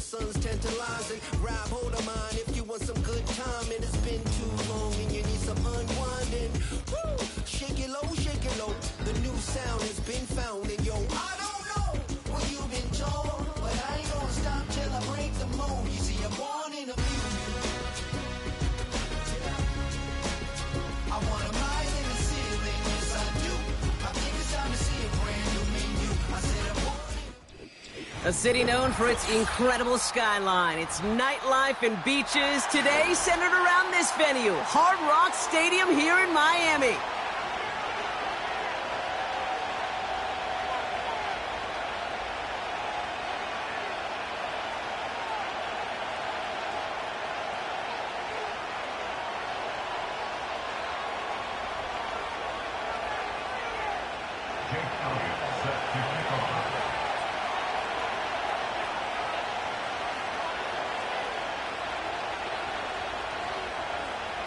sun's tantalizing. Grab hold of mine if you want some good time. And it's been too long and you need some unwinding. Woo! Shake it low, the new sound has been found. And yo, I don't know what you've been told, but I ain't gonna stop till I break the mold. You see, I'm born in a music. I want a mile in the ceiling, yes I do. I think it's time to see a brand new menu. I said I'm born in a city known for its incredible skyline, its nightlife and beaches, today centered around this venue, Hard Rock Stadium here in Miami.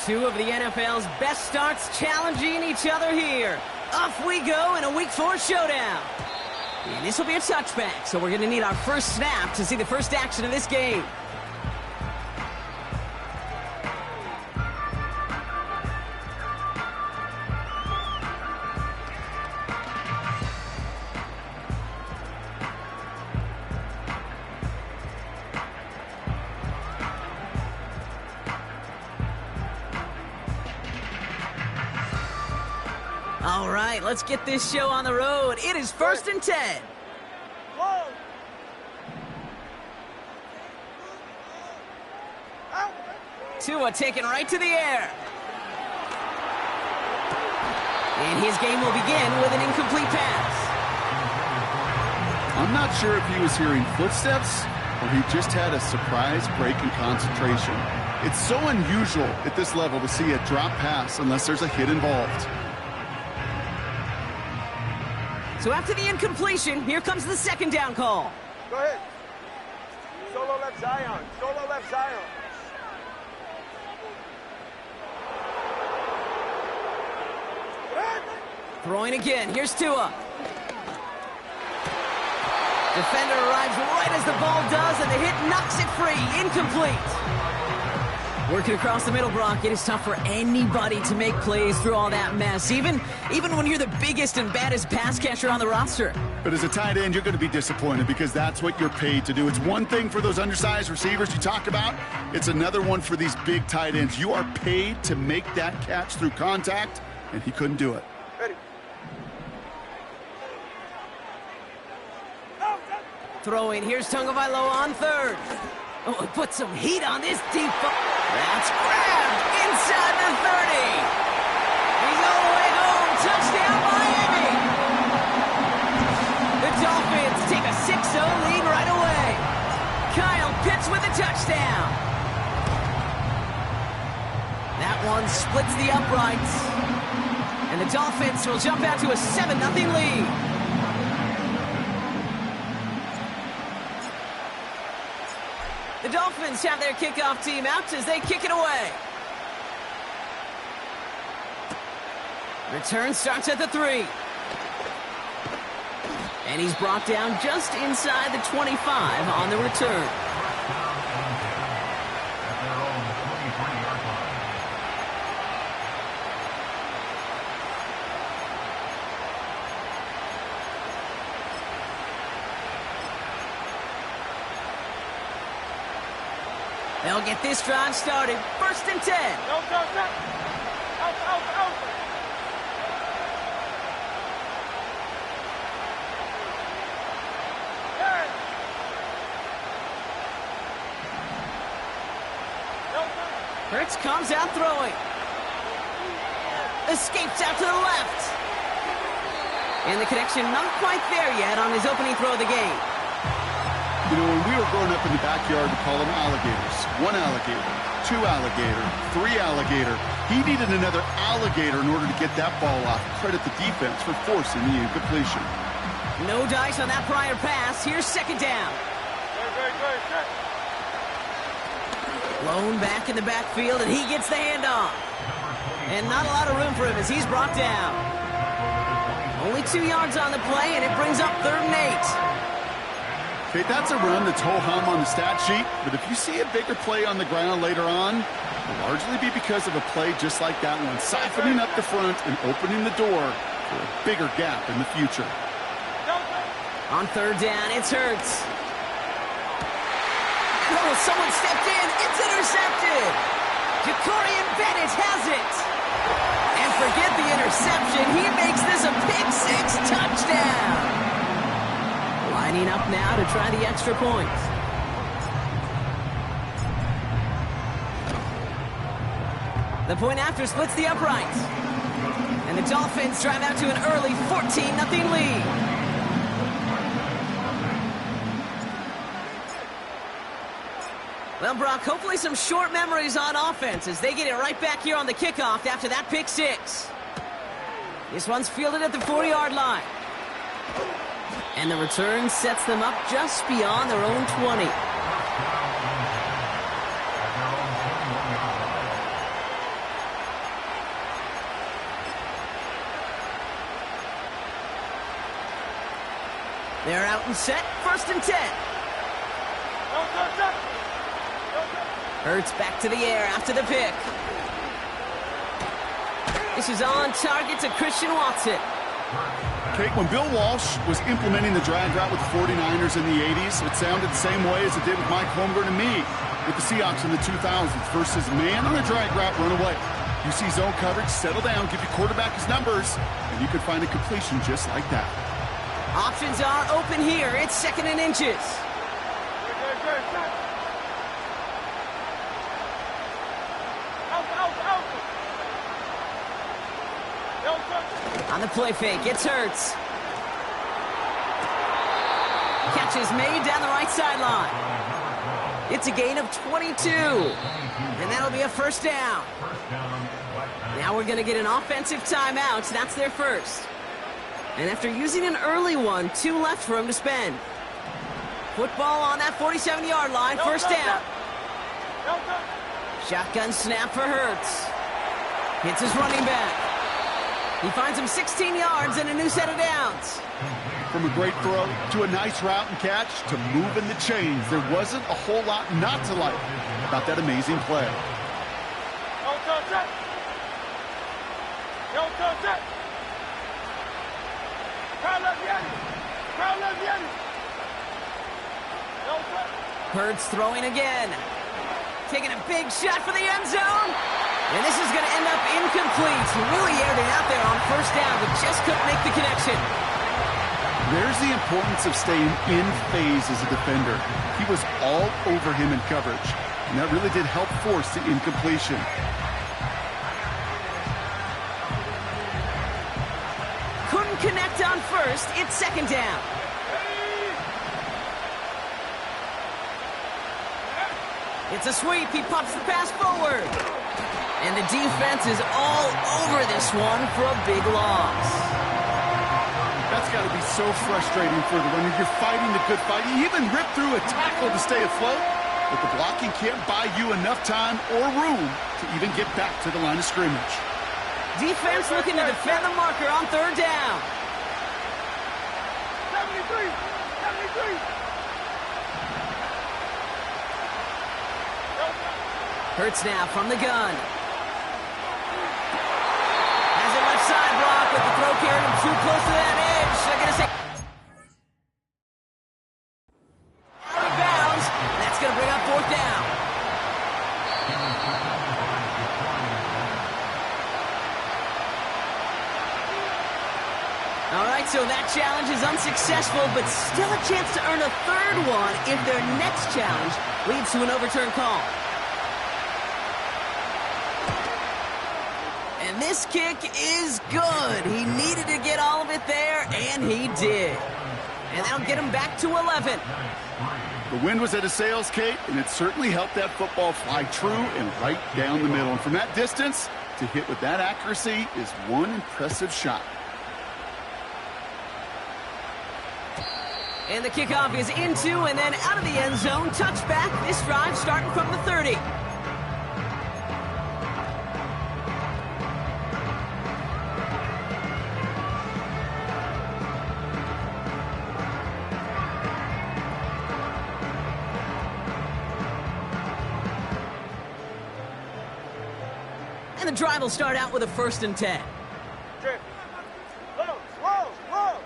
Two of the NFL's best starts challenging each other here. Off we go in a Week 4 showdown. And this will be a touchback, so we're going to need our first snap to see the first action of this game. All right, let's get this show on the road. It is 1st and 10. Tua taken right to the air. And his game will begin with an incomplete pass. I'm not sure if he was hearing footsteps or he just had a surprise break in concentration. It's so unusual at this level to see a drop pass unless there's a hit involved. So after the incompletion, here comes the second down call. Go ahead. Solo left Zion. Solo left Zion. Throwing again. Here's Tua. Defender arrives right as the ball does, and the hit knocks it free. Incomplete. Working across the middle, Brock, it is tough for anybody to make plays through all that mess, even when you're the biggest and baddest pass catcher on the roster. But as a tight end, you're going to be disappointed because that's what you're paid to do. It's one thing for those undersized receivers you talk about. It's another one for these big tight ends. You are paid to make that catch through contact, and he couldn't do it. Ready. Throwing, here's Tagovailoa on third. Oh, it put some heat on this deep ball. That's grabbed inside the 30. He's all the way home. Touchdown, Miami. The Dolphins take a 6-0 lead right away. Kyle Pitts with a touchdown. That one splits the uprights. And the Dolphins will jump out to a 7-0 lead. The Dolphins have their kickoff team out as they kick it away. Return starts at the 3. And he's brought down just inside the 25 on the return. They'll get this drive started. 1st and 10. Hurts comes out throwing. Escapes out to the left. And the connection not quite there yet on his opening throw of the game. You know, when we were growing up in the backyard, we call them alligators. 1 alligator, 2 alligator, 3 alligator. He needed another alligator in order to get that ball off. Credit the defense for forcing the incompletion. No dice on that prior pass. Here's 2nd down. Good. Blown back in the backfield, and he gets the handoff. And not a lot of room for him as he's brought down. Only 2 yards on the play, and it brings up 3rd and 8. Okay, that's a run that's ho-hum on the stat sheet, but if you see a bigger play on the ground later on, it'll largely be because of a play just like that one, siphoning up the front and opening the door for a bigger gap in the future. On third down, it's Hurts. Oh, someone stepped in. It's intercepted. Jacorian Bennett has it. And forget the interception. He makes this a pick-6 touchdown. Lining up now to try the extra point. The point after splits the uprights. And the Dolphins drive out to an early 14-0 lead. Well, Brock, hopefully some short memories on offense as they get it right back here on the kickoff after that pick-6. This one's fielded at the 40-yard line. And the return sets them up just beyond their own 20. They're out and set, 1st and 10. Hurts back to the air after the pick. This is on target to Christian Watson. Kate, when Bill Walsh was implementing the drag route with the 49ers in the 80s, it sounded the same way as it did with Mike Holmgren and me with the Seahawks in the 2000s versus man on a drag route, run away. You see zone coverage, settle down, give your quarterback his numbers, and you could find a completion just like that. Options are open here. It's 2nd and inches. On the play fake, it's Hurts. Catch is made down the right sideline. It's a gain of 22. And that'll be a 1st down. Now we're going to get an offensive timeout. That's their first. And after using an early one, 2 left for him to spend. Football on that 47-yard line, 1st down. Shotgun snap for Hurts. Hits his running back. He finds him 16 yards and a new set of downs. From a great throw to a nice route and catch to moving the chains, there wasn't a whole lot not to like about that amazing play. Hurts throwing again. Taking a big shot for the end zone. And this is going to end up incomplete. He really aired it out there on 1st down, but just couldn't make the connection. There's the importance of staying in phase as a defender. He was all over him in coverage, and that really did help force the incompletion. Couldn't connect on 1st. It's 2nd down. It's a sweep. He pops the pass forward. And the defense is all over this one for a big loss. That's got to be so frustrating for the runner. You're fighting the good fight. You even rip through a tackle to stay afloat, but the blocking can't buy you enough time or room to even get back to the line of scrimmage. Defense looking to defend the marker on 3rd down. 73! Hurts now from the gun. Has it left side, Brock, with the throw carrying him too close to that edge. They're going to say out of bounds. That's going to bring up 4th down. All right, so that challenge is unsuccessful, but still a chance to earn a 3rd one if their next challenge leads to an overturned call. And this kick is good. He needed to get all of it there, and he did. And that'll get him back to 11. The wind was at his sails, Kate, and it certainly helped that football fly true and right down the middle. And from that distance, to hit with that accuracy is one impressive shot. And the kickoff is into and then out of the end zone. Touchback. This drive starting from the 30. And the drive will start out with a 1st and 10. Chip. Low, low, low.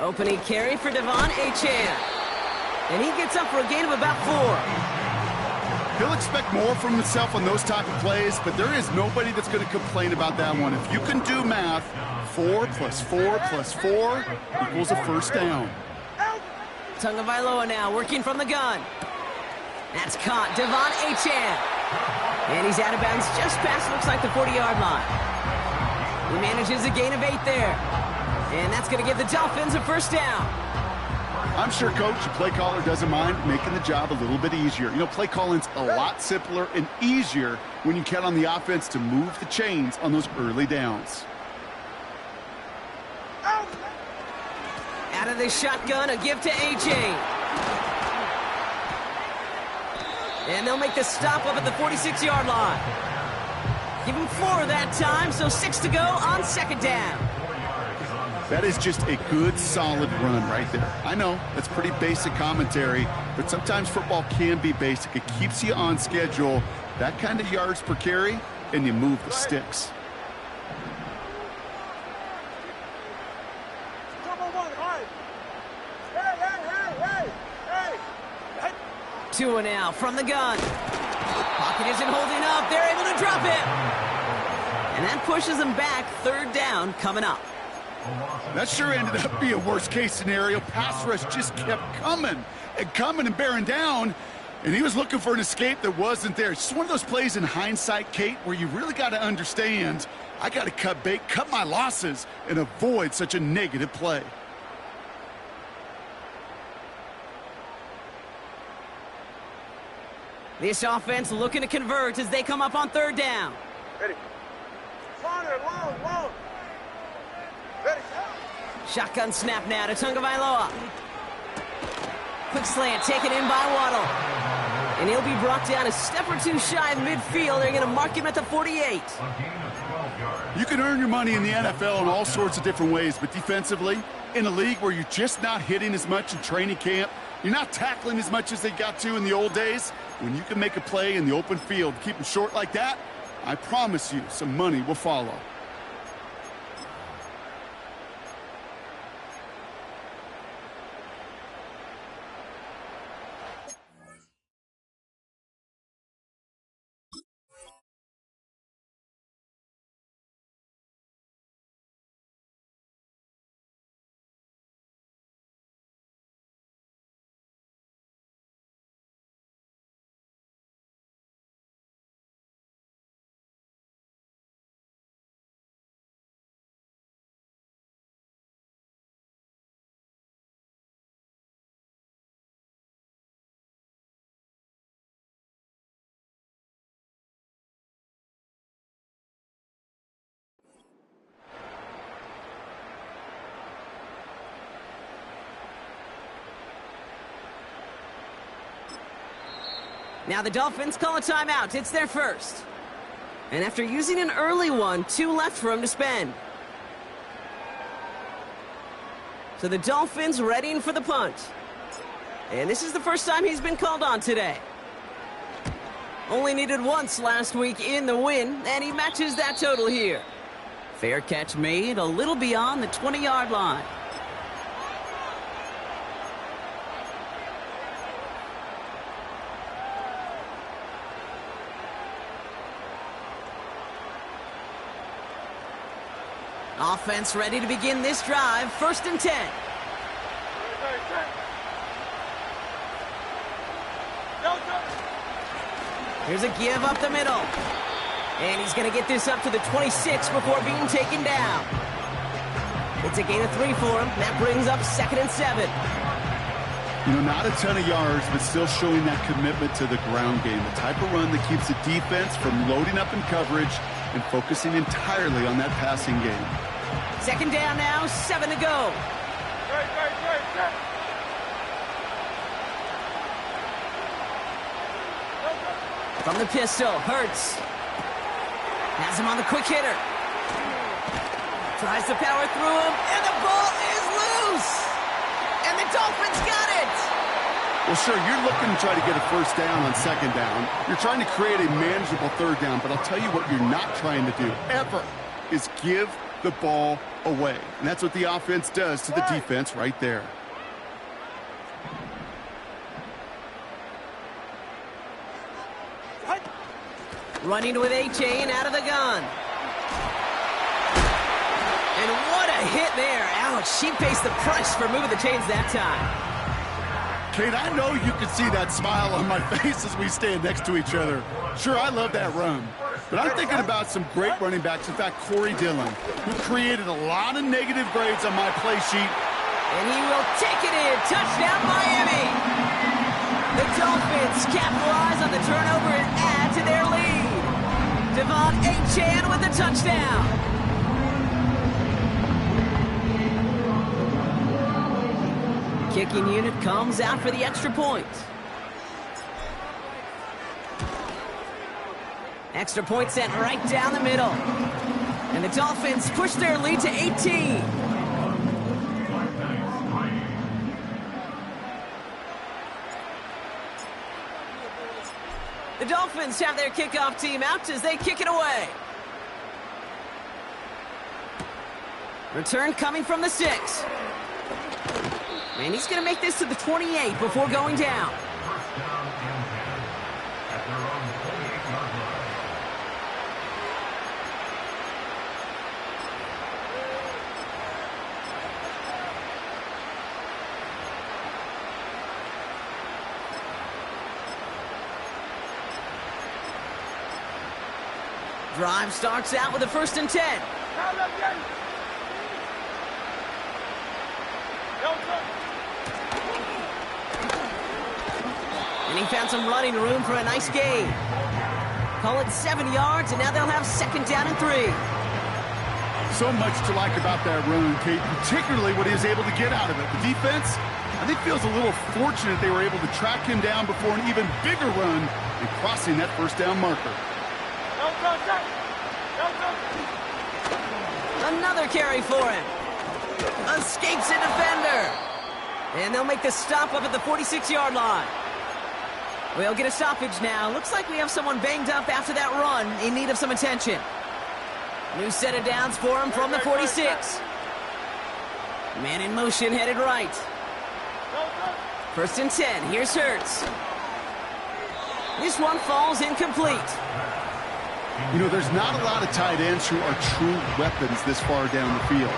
Opening carry for Devon Achane. And he gets up for a gain of about 4. He'll expect more from himself on those type of plays, but there is nobody that's going to complain about that one. If you can do math, 4 plus 4 plus 4 equals a 1st down. Tagovailoa now working from the gun. That's caught. Devon Achane. And he's out of bounds just past, looks like, the 40-yard line. He manages a gain of 8 there. And that's going to give the Dolphins a 1st down. I'm sure, Coach, the play caller doesn't mind making the job a little bit easier. You know, play calling's a lot simpler and easier when you count on the offense to move the chains on those early downs. Out of the shotgun, a give to Achane. And they'll make the stop up at the 46-yard line. Give him 4 that time, so 6 to go on 2nd down. That is just a good, solid run right there. I know, that's pretty basic commentary, but sometimes football can be basic. It keeps you on schedule, that kind of yards per carry, and you move the sticks. Two and out from the gun. Pocket isn't holding up. They're able to drop it. And that pushes them back. 3rd down coming up. That sure ended up being a worst-case scenario. Pass rush just kept coming and bearing down, and he was looking for an escape that wasn't there. It's just one of those plays in hindsight, Kate, where you really got to understand, I got to cut bait, cut my losses, and avoid such a negative play. This offense looking to convert as they come up on 3rd down. Ready. Corner, long, long. Ready. Shotgun snap now to Tagovailoa. Quick slant taken in by Waddle. And he'll be brought down a step or 2 shy of midfield. They're going to mark him at the 48. You can earn your money in the NFL in all sorts of different ways, but defensively, in a league where you're just not hitting as much in training camp, you're not tackling as much as they got to in the old days, when you can make a play in the open field, keep them short like that, I promise you some money will follow. Now the Dolphins call a timeout. It's their 1st. And after using an early one, 2 left for him to spend. So the Dolphins readying for the punt. And this is the first time he's been called on today. Only needed once last week in the win, and he matches that total here. Fair catch made a little beyond the 20-yard line. Offense ready to begin this drive. 1st and 10. Here's a give up the middle. And he's going to get this up to the 26 before being taken down. It's a gain of 3 for him. That brings up 2nd and 7. You know, not a ton of yards, but still showing that commitment to the ground game. The type of run that keeps the defense from loading up in coverage and focusing entirely on that passing game. 2nd down now, 7 to go. From the pistol, Hurts. Has him on the quick hitter. Tries to power through him, and the ball is loose! And the Dolphins got it! Well, sure, you're looking to try to get a first down on second down. You're trying to create a manageable third down, but I'll tell you what you're not trying to do, ever, is give the ball away. And that's what the offense does to the defense right there. Running with A-Chain out of the gun. And what a hit there. Ouch, she pays the price for moving the chains that time. Kate, I know you can see that smile on my face as we stand next to each other. Sure, I love that run. But I'm thinking about some great running backs. In fact, Corey Dillon, who created a lot of negative grades on my play sheet. And he will take it in. Touchdown, Miami. The Dolphins capitalize on the turnover and add to their lead. Devon A-Chan with the touchdown. Kicking unit comes out for the extra point. Extra point sent right down the middle. And the Dolphins push their lead to 18. The Dolphins have their kickoff team out as they kick it away. Return coming from the 6. And he's going to make this to the 28 before going down. Drive starts out with a 1st and 10. And he found some running room for a nice gain. Call it 7 yards, and now they'll have 2nd down and 3. So much to like about that run, Kate, particularly what he was able to get out of it. The defense, I think, feels a little fortunate they were able to track him down before an even bigger run and crossing that 1st down marker. Another carry for him. Escapes a defender. And they'll make the stop up at the 46-yard line. We'll get a stoppage now. Looks like we have someone banged up after that run in need of some attention. New set of downs for him from the 46. Man in motion headed right. 1st and 10. Here's Hurts. This one falls incomplete. You know, there's not a lot of tight ends who are true weapons this far down the field.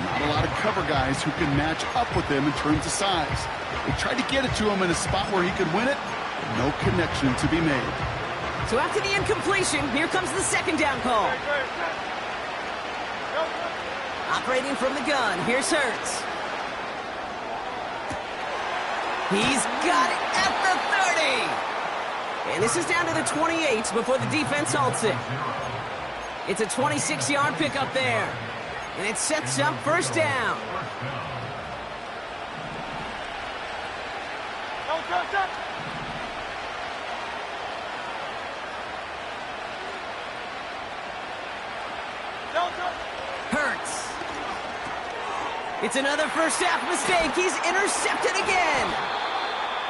Not a lot of cover guys who can match up with him in terms of size. They tried to get it to him in a spot where he could win it. No connection to be made. So after the incompletion, here comes the 2nd down call. Operating from the gun, here's Hurts. He's got it at the 30. And this is down to the 28 before the defense halts it. It's a 26-yard pickup there. And it sets up 1st down. Hurts. It's another first half mistake. He's intercepted again.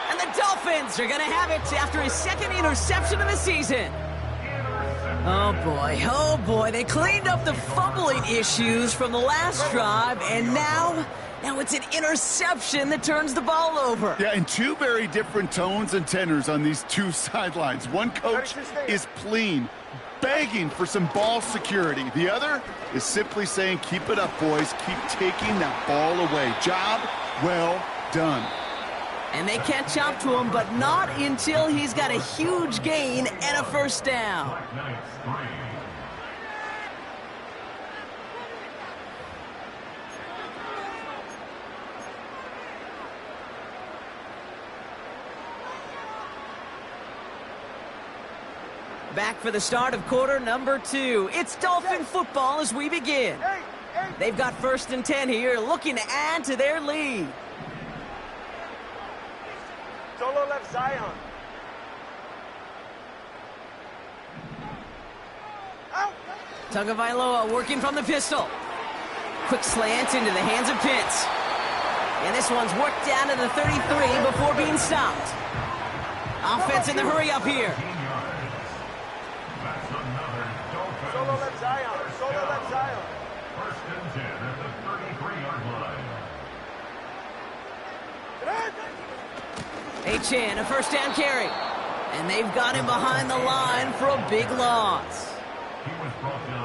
And the Dolphins are going to have it after his 2nd interception of the season. Oh boy. They cleaned up the fumbling issues from the last drive, and now it's an interception that turns the ball over. Yeah, and 2 very different tones and tenors on these 2 sidelines. One coach is pleading, begging for some ball security. The other is simply saying, keep it up, boys. Keep taking that ball away. Job well done. And they catch up to him, but not until he's got a huge gain and a 1st down. Back for the start of quarter number 2. It's Dolphin football as we begin. They've got 1st and 10 here, looking to add to their lead. Solo left Zion. Out. Tagovailoa working from the pistol. Quick slant into the hands of Pitts. And this one's worked down to the 33 before being stopped. Offense in the hurry up here. Solo left Zion. Solo left Zion. First and 10 at the 33-yard line. Achane, a first down carry. And they've got him behind the line for a big loss.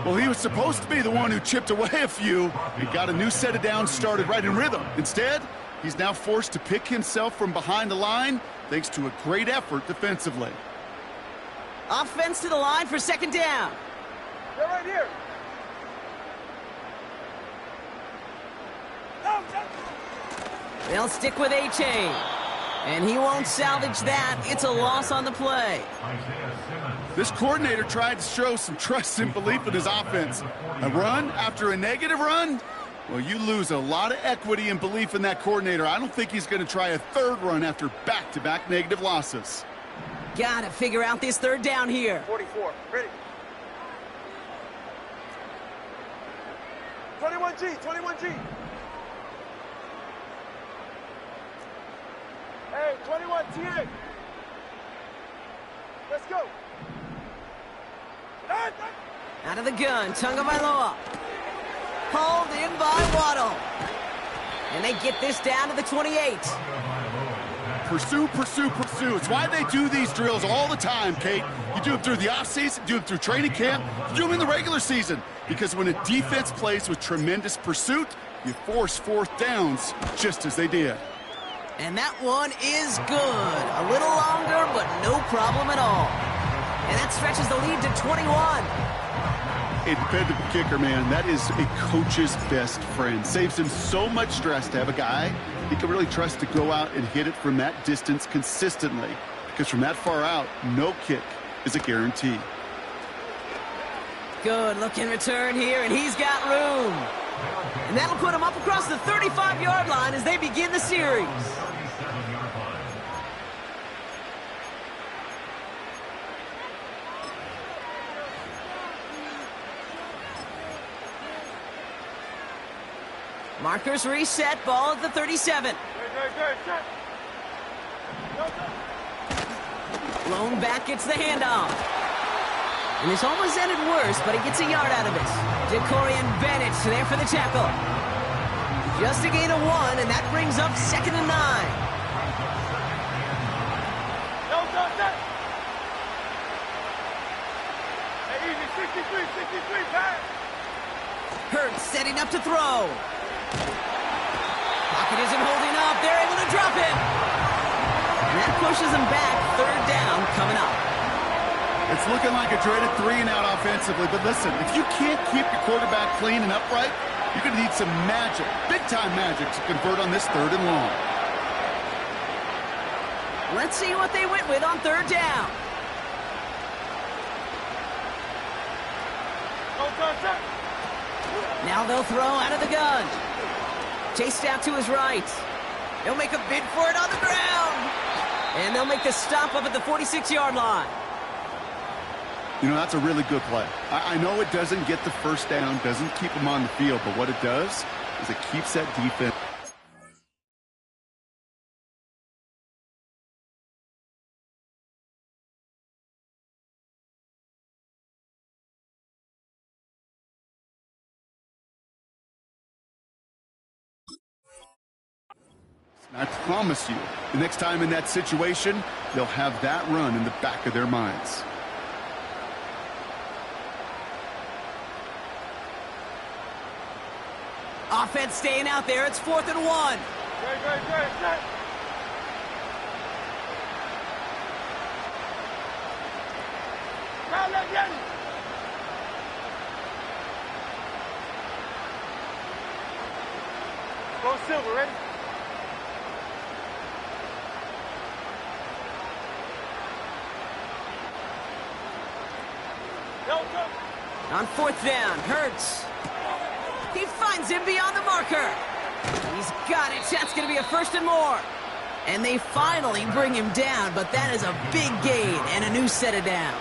Well, he was supposed to be the one who chipped away a few and got a new set of downs started right in rhythm. Instead, he's now forced to pick himself from behind the line thanks to a great effort defensively. Offense to the line for second down. They're right here. No, They'll stick with Achane. And he won't salvage that. It's a loss on the play. This coordinator tried to show some trust and belief in his offense. A run after a negative run? Well, you lose a lot of equity and belief in that coordinator. I don't think he's going to try a third run after back-to-back negative losses. Gotta figure out this third down here. 44. Ready. 21G. 21G. Hey, 21 TA. Let's go. Out of the gun, Tagovailoa. Hauled in by Waddle. And they get this down to the 28. Pursue, pursue, pursue. It's why they do these drills all the time, Kate. You do them through the offseason, do them through training camp, you do them in the regular season. Because when a defense plays with tremendous pursuit, you force fourth downs just as they did. And that one is good. A little longer, but no problem at all. And that stretches the lead to 21. A dependable kicker, man, that is a coach's best friend. Saves him so much stress to have a guy he can really trust to go out and hit it from that distance consistently. Because from that far out, no kick is a guarantee. Good looking return here, and he's got room. And that'll put him up across the 35-yard line as they begin the series. Markers reset, ball at the 37. Blown back gets the handoff. And this almost ended worse, but he gets a yard out of it. DeCorian Bennett there for the tackle. Just a gain of 1, and that brings up 2nd and 9. Hey, easy, 63, pass. Hurts setting up to throw. Pocket isn't holding up. They're able to drop him. And that pushes him back. 3rd down coming up. It's looking like a dreaded 3-and-out offensively, but listen, if you can't keep your quarterback clean and upright, you're going to need some magic, big-time magic, to convert on this 3rd and long. Let's see what they went with on 3rd down. Now they'll throw out of the gun. Chased out to his right. They'll make a bid for it on the ground. And they'll make the stop up at the 46-yard line. You know, that's a really good play. I know it doesn't get the first down, doesn't keep them on the field, but what it does is it keeps that defense. I promise you, the next time in that situation, they'll have that run in the back of their minds. Offense staying out there. It's 4th and 1. Good. Go Silver, ready? On 4th down, Hurts. He finds him beyond the marker. He's got it. That's going to be a 1st and more. And they finally bring him down, but that is a big gain and a new set of downs.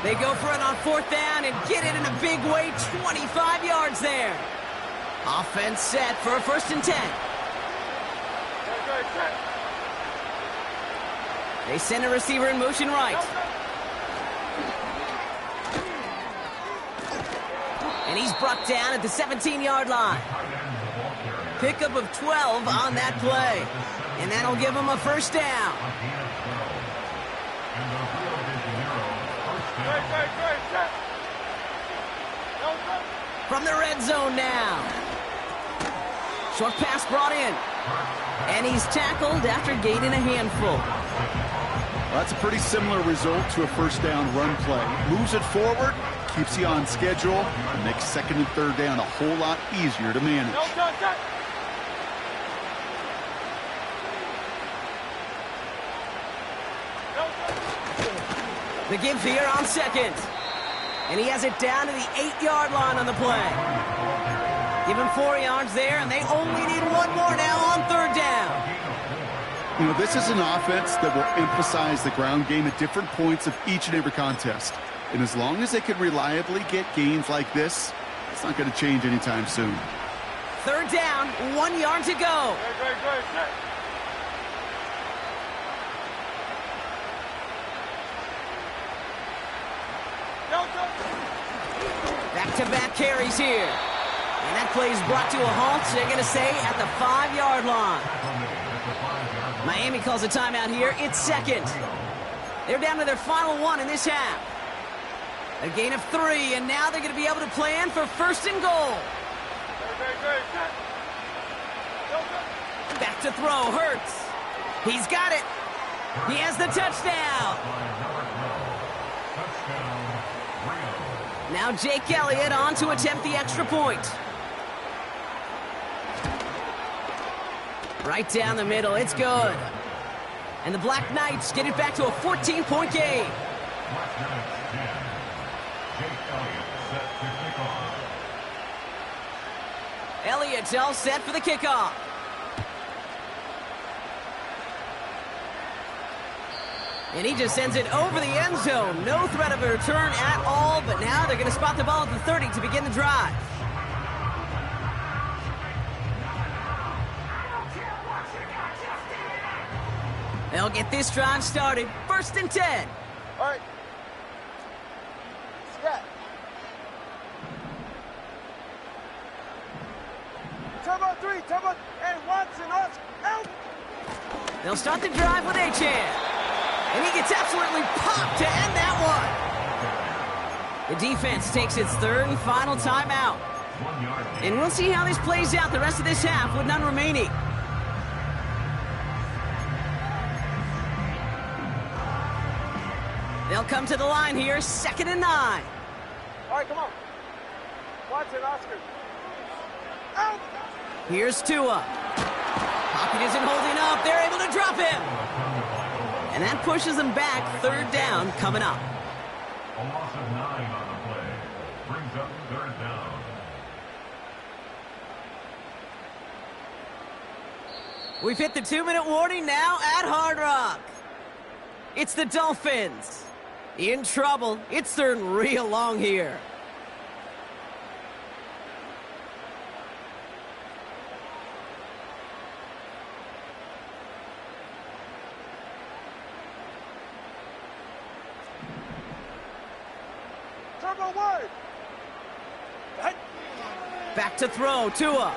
They go for it on 4th down and get it in a big way, 25 yards there. Offense set for a 1st and 10. They send a receiver in motion right. And he's brought down at the 17-yard line. Pickup of 12 on that play. And that'll give him a first down. From the red zone now. Short pass brought in. And he's tackled after gaining a handful. Well, that's a pretty similar result to a first down run play. Moves it forward, keeps you on schedule, and makes second and third down a whole lot easier to manage. The give here on second. And he has it down to the 8-yard line on the play. Give him 4 yards there, and they only need one more now on third down. You know, this is an offense that will emphasize the ground game at different points of each and every contest. And as long as they can reliably get gains like this, it's not going to change anytime soon. Third down, 1 yard to go. Back-to-back carries here. And that play is brought to a halt, they're going to say, at the 5-yard line. Miami calls a timeout here. It's second. They're down to their final one in this half. A gain of 3, and now they're going to be able to plan for first and goal. Back to throw, Hurts. He's got it. He has the touchdown. Now Jake Elliott on to attempt the extra point. Right down the middle, it's good. And the Black Knights get it back to a 14-point game. Elliott's all set for the kickoff. And he just sends it over the end zone. No threat of a return at all, but now they're going to spot the ball at the 30 to begin the drive. They'll get this drive started. First and 10. All right. Scat. Turbo 3, turbo, and Watson, out. They'll start the drive with Achane. And he gets absolutely popped to end that one. The defense takes its third and final timeout. And we'll see how this plays out the rest of this half with none remaining. They'll come to the line here, second and 9. All right, come on. Watson, Oscar. Out. Here's Tua. Pocket isn't holding up. They're able to drop him. And that pushes them back. Third down coming up. A loss of 9 on the play. Brings up third down. We've hit the 2-minute warning now at Hard Rock. It's the Dolphins. In trouble. It's turning real long here. Back to throw, Tua.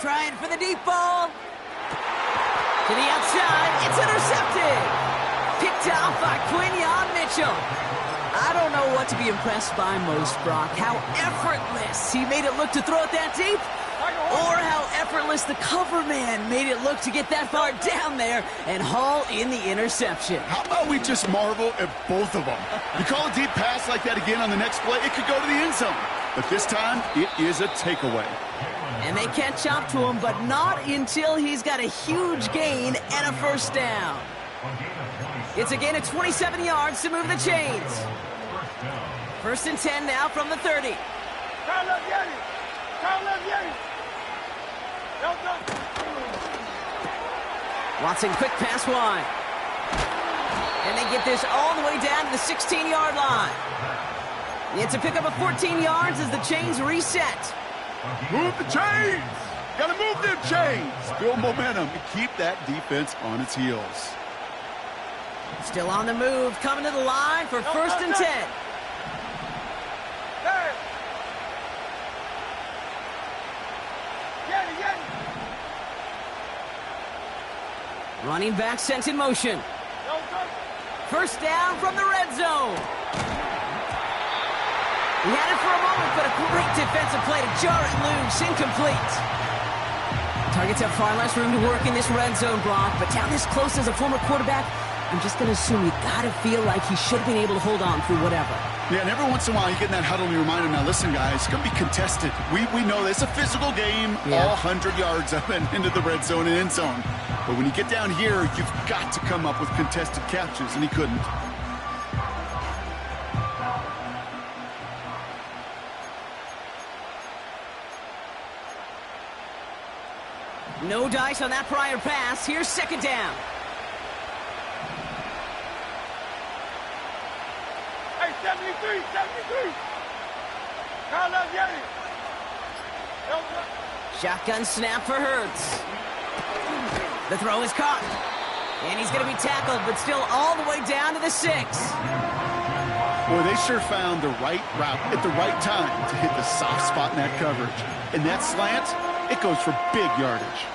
Trying for the deep ball. To the outside, it's intercepted. Picked off by Quinyon Mitchell. I don't know what to be impressed by most, Brock. How effortless he made it look to throw it that deep, or how effortless the cover man made it look to get that far down there and haul in the interception. How about we just marvel at both of them? You call a deep pass like that again on the next play, it could go to the end zone. But this time, it is a takeaway. And they catch up to him, but not until he's got a huge gain and a first down. It's a gain of 27 yards to move the chains. First and 10 now from the 30. Watson, quick pass wide. And they get this all the way down to the 16-yard line. It's a pickup of 14 yards as the chains reset. Move the chains! Gotta move Shift the chains. Build momentum and keep that defense on its heels. Still on the move, coming to the line for 1st and 10. Running back sent in motion. 1st down from the red zone. He had it for a moment, but a great defensive play to jar it loose. Incomplete. Targets have far less room to work in this red zone, Brock, but down this close as a former quarterback, I'm just going to assume you got to feel like he should have been able to hold on through whatever. Yeah, and every once in a while you get in that huddle and you remind him, now listen, guys, it's going to be contested. We know this. It's a physical game, all 100 yards up and into the red zone and end zone. But when you get down here, you've got to come up with contested catches, and he couldn't. No dice on that prior pass. Here's 2nd down. Hey, 73. Call up Yeti. Shotgun snap for Hurts. The throw is caught. And he's going to be tackled, but still all the way down to the 6. Boy, they sure found the right route at the right time to hit the soft spot in that coverage. And that slant, it goes for big yardage.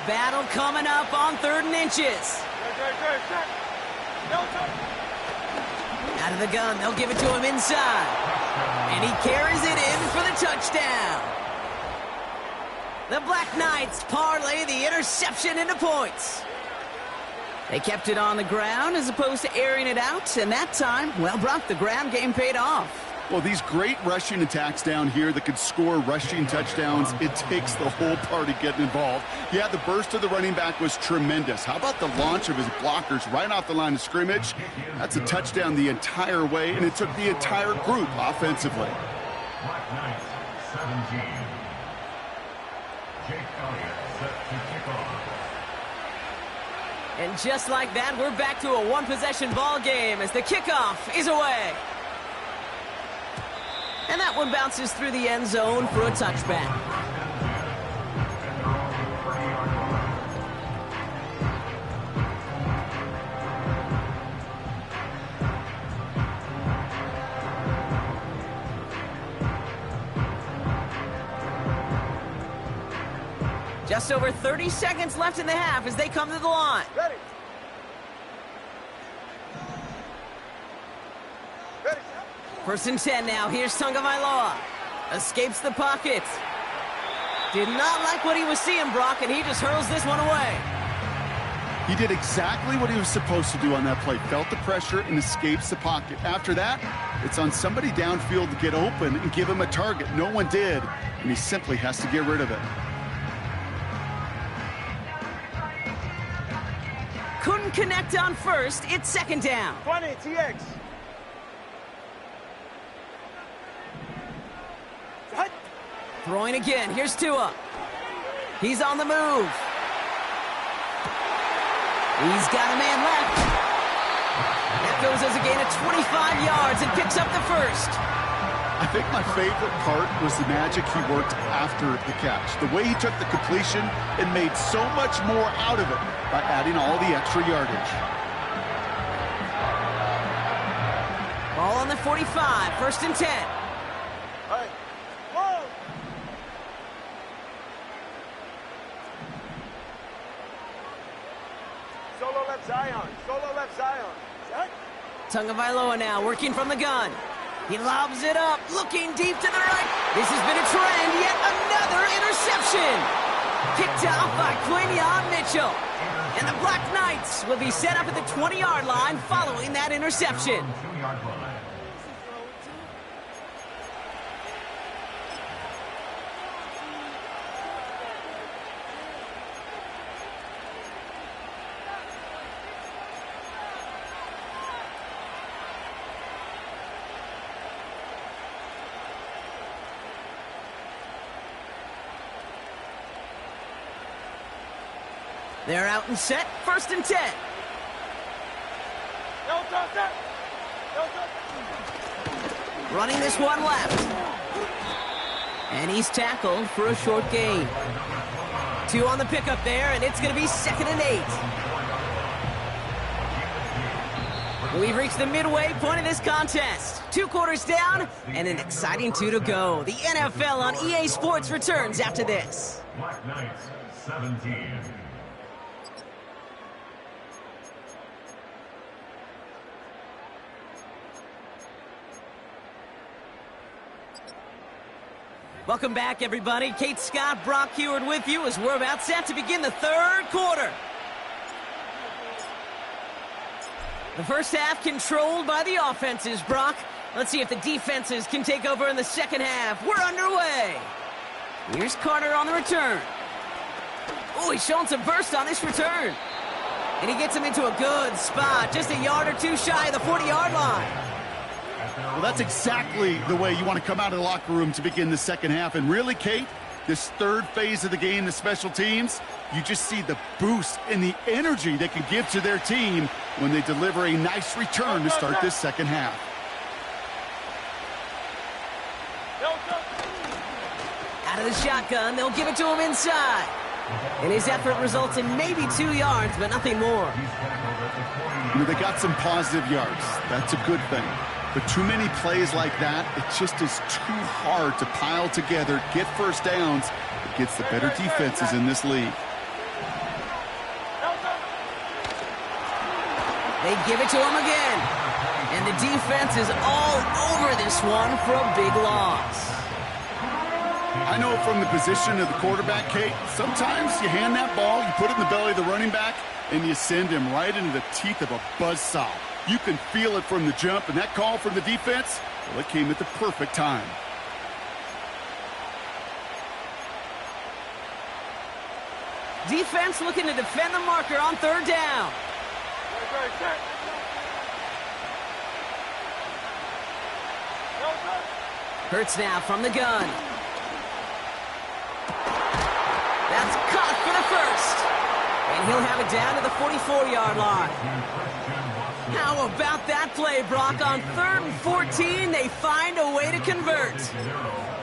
Battle coming up on 3rd and inches. Out of the gun, they'll give it to him inside. And he carries it in for the touchdown. The Black Knights parlay the interception into points. They kept it on the ground as opposed to airing it out, and that time, well, Brock, the ground game paid off. Well, these great rushing attacks down here that could score rushing touchdowns, it takes the whole party getting involved. Yeah, the burst of the running back was tremendous. How about the launch of his blockers right off the line of scrimmage? That's a touchdown the entire way, and it took the entire group offensively. Black Knights, 17. Jake Elliott set to kick off. And just like that, we're back to a one-possession ball game as the kickoff is away. And that one bounces through the end zone for a touchback. Just over 30 seconds left in the half as they come to the line. Ready. First and 10 now. Here's Tagovailoa. Escapes the pocket. Did not like what he was seeing, Brock, and he just hurls this one away. He did exactly what he was supposed to do on that play. Felt the pressure and escapes the pocket. After that, it's on somebody downfield to get open and give him a target. No one did, and he simply has to get rid of it. Couldn't connect on first. It's 2nd down. 20, TX. Throwing again. Here's Tua. He's on the move. He's got a man left. That goes as a gain of 25 yards and picks up the first. I think my favorite part was the magic he worked after the catch. The way he took the completion and made so much more out of it by adding all the extra yardage. Ball on the 45. 1st and 10. All right. Whoa. Solo left Zion. Solo left Zion. Set. Tagovailoa now working from the gun. He lobs it up, looking deep to the right. This has been a trend. Yet another interception. Picked off by Quinion Mitchell. And the Black Knights will be set up at the 20-yard line following that interception. 2-yard line. They're out and set. 1st and 10. Running this one left. And he's tackled for a short gain. 2 on the pickup there, and it's going to be 2nd and 8. We've reached the midway point of this contest. 2 quarters down, and an exciting 2 to go. The NFL on EA Sports returns after this. Black Knights, 17. Welcome back, everybody. Kate Scott, Brock Huard with you as we're about set to begin the 3rd quarter. The first half controlled by the offenses, Brock. Let's see if the defenses can take over in the second half. We're underway. Here's Carter on the return. Oh, he's showing some burst on this return. And he gets him into a good spot, just a yard or 2 shy of the 40-yard line. Well, that's exactly the way you want to come out of the locker room to begin the second half. And really, Kate, this 3rd phase of the game, the special teams, you just see the boost and the energy they can give to their team when they deliver a nice return to start this second half. Out of the shotgun, they'll give it to him inside. And his effort results in maybe 2 yards, but nothing more. You know, they got some positive yards. That's a good thing. But too many plays like that, it just is too hard to pile together, get first downs against the better defenses in this league. They give it to him again. And the defense is all over this one for a big loss. I know from the position of the quarterback, Kate, sometimes you hand that ball, you put it in the belly of the running back, and you send him right into the teeth of a buzzsaw. You can feel it from the jump, and that call from the defense, well, it came at the perfect time. Defense looking to defend the marker on 3rd down. Hurts now from the gun. That's caught for the first. And he'll have it down to the 44-yard line. How about that play, Brock? On 3rd and 14, they find a way to convert.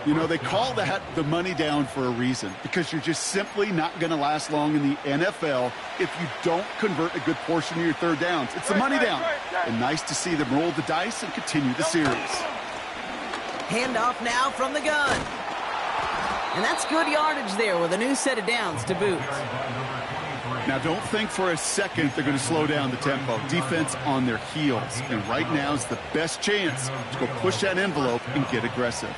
You know, they call that the money down for a reason, because you're just simply not going to last long in the NFL if you don't convert a good portion of your 3rd downs. It's the money down. And nice to see them roll the dice and continue the series. Handoff now from the gun. And that's good yardage there with a new set of downs to boot. Now, don't think for a second they're going to slow down the tempo. Defense on their heels. And right now is the best chance to go push that envelope and get aggressive.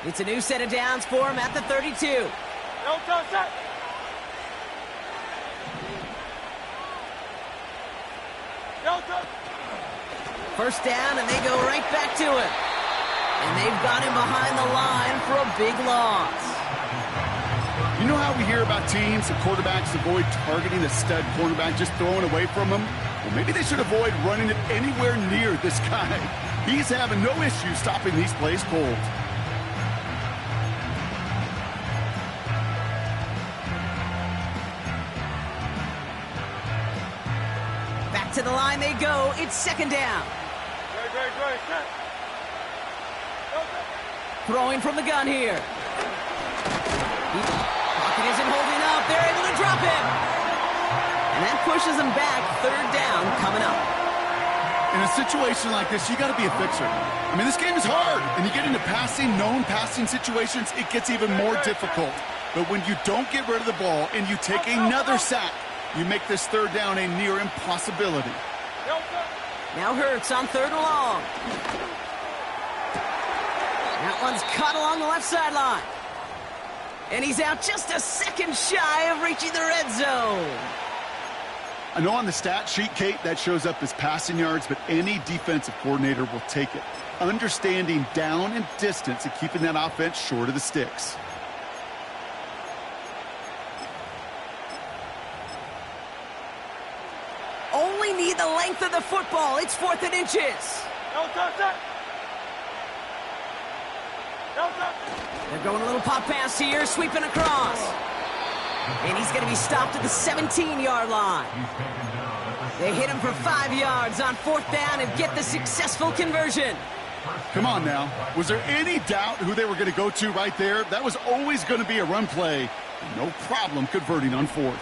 It's a new set of downs for him at the 32. First down, and they go right back to it. And they've got him behind the line for a big loss. You know how we hear about teams and quarterbacks avoid targeting a stud cornerback, just throwing away from him? Well, maybe they should avoid running it anywhere near this guy. He's having no issue stopping these plays cold. Back to the line they go. It's 2nd down. Throwing from the gun here. Pocket isn't holding up. They're able to drop him. And that pushes him back. 3rd down coming up. In a situation like this, you got to be a fixer. I mean, this game is hard. And you get into known passing situations, it gets even more difficult. But when you don't get rid of the ball and you take another sack, you make this 3rd down a near impossibility. Now Hurts on 3rd and long. That one's caught along the left sideline. And he's out just a second shy of reaching the red zone. I know on the stat sheet, Kate, that shows up as passing yards, but any defensive coordinator will take it. Understanding down and distance and keeping that offense short of the sticks. Only need the length of the football. It's 4th and inches. They're going a little pop pass here, sweeping across. And he's going to be stopped at the 17-yard line. They hit him for 5 yards on 4th down and get the successful conversion. Come on now. Was there any doubt who they were going to go to right there? That was always going to be a run play. No problem converting on 4th.